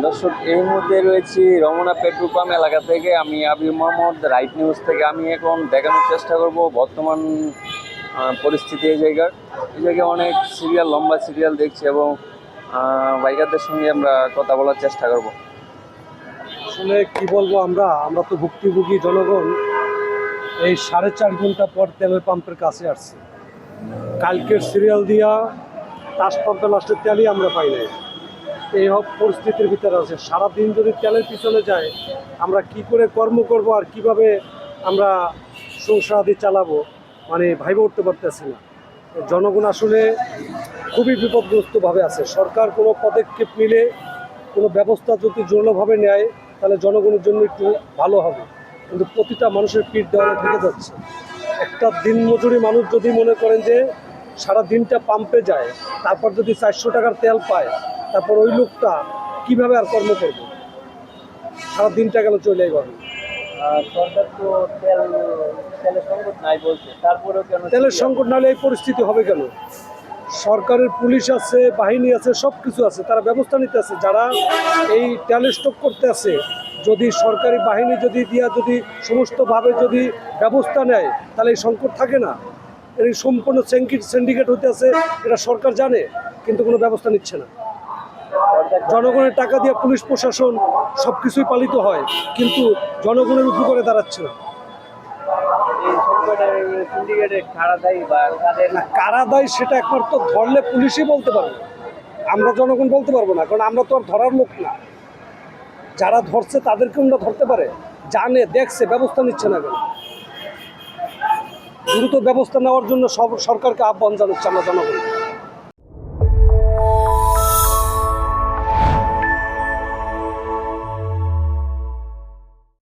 দর্শক, এই মুহূর্তে রয়েছি রমনা পেট্রোল পাম্প এলাকা থেকে। আমি আবি মোহাম্মদ, রাইট নিউজ থেকে। আমি এখন দেখানোর চেষ্টা করব বর্তমান পরিস্থিতি এই জায়গায় অনেক সিরিয়াল, লম্বা সিরিয়াল দেখছি এবং বাইকারদের সঙ্গে আমরা কথা বলার চেষ্টা করব। আসলে কি বলবো, আমরা তো ভুক্তভোগী জনগণ। এই 4.5 ঘন্টা পর তেলের পাম্পের কাছে আসছি। কালকের সিরিয়াল দিয়া টাস পাম্পে লাস্টের তেলই আমরা পাই নাই। এই পরিস্থিতির ভিতরে আছে। সারাদিন যদি তেলের পিছনে যায়, আমরা কি করে কর্ম করব আর কিভাবে আমরা সংসারাদি চালাবো, মানে ভাইবে উঠতে পারতেছি না। জনগণ আসলে খুবই বিপদগ্রস্তভাবে আছে। সরকার কোনো পদক্ষেপ নিলে, কোনো ব্যবস্থা যদি জোরালোভাবে নেয়, তাহলে জনগণের জন্য একটু ভালো হবে। কিন্তু প্রতিটা মানুষের পিঠ দেওয়ালে থেকে যাচ্ছে। একটা দিনমজুরি মানুষ যদি মনে করেন যে সারা দিনটা পাম্পে যায়, তারপর যদি 400 টাকার তেল পায়, তারপর ওই লোকটা কীভাবে আর কর্ম করবে? সারা দিনটা গেল চলে গেল। সরকার তো তেলের সংকট নাই বলছে, তারপরেও কেন তেলের সংকট নাহলে এই পরিস্থিতি হবে কেন? সরকারের পুলিশ আছে, বাহিনী আছে, সব কিছু আছে, তারা ব্যবস্থা নিতে আছে। যারা এই তেল স্টক করতে আছে, যদি সরকারি বাহিনী যদি সমস্তভাবে যদি ব্যবস্থা নেয়, তাহলে এই সংকট থাকে না। এই সম্পূর্ণ সিন্ডিকেট হতে আছে, এটা সরকার জানে, কিন্তু কোনো ব্যবস্থা নিচ্ছে না। জনগণের টাকা দিয়ে পুলিশ প্রশাসন সব কিছুই পালিত হয়, কিন্তু জনগণের উপকারে দাঁড়াচ্ছে না। কারা দায়ী সেটা একমাত্র ধরলে পুলিশই বলতে পারবে, আমরা জনগণ বলতে পারবো না, কারণ আমরা তো আর ধরার লোক না। যারা ধরছে তাদেরকে আমরা ধরতে পারে, জানে, দেখছে, ব্যবস্থা নিচ্ছে না কেন? দ্রুত ব্যবস্থা নেওয়ার জন্য সরকারকে আহ্বান জানাচ্ছি আমরা জনগণ।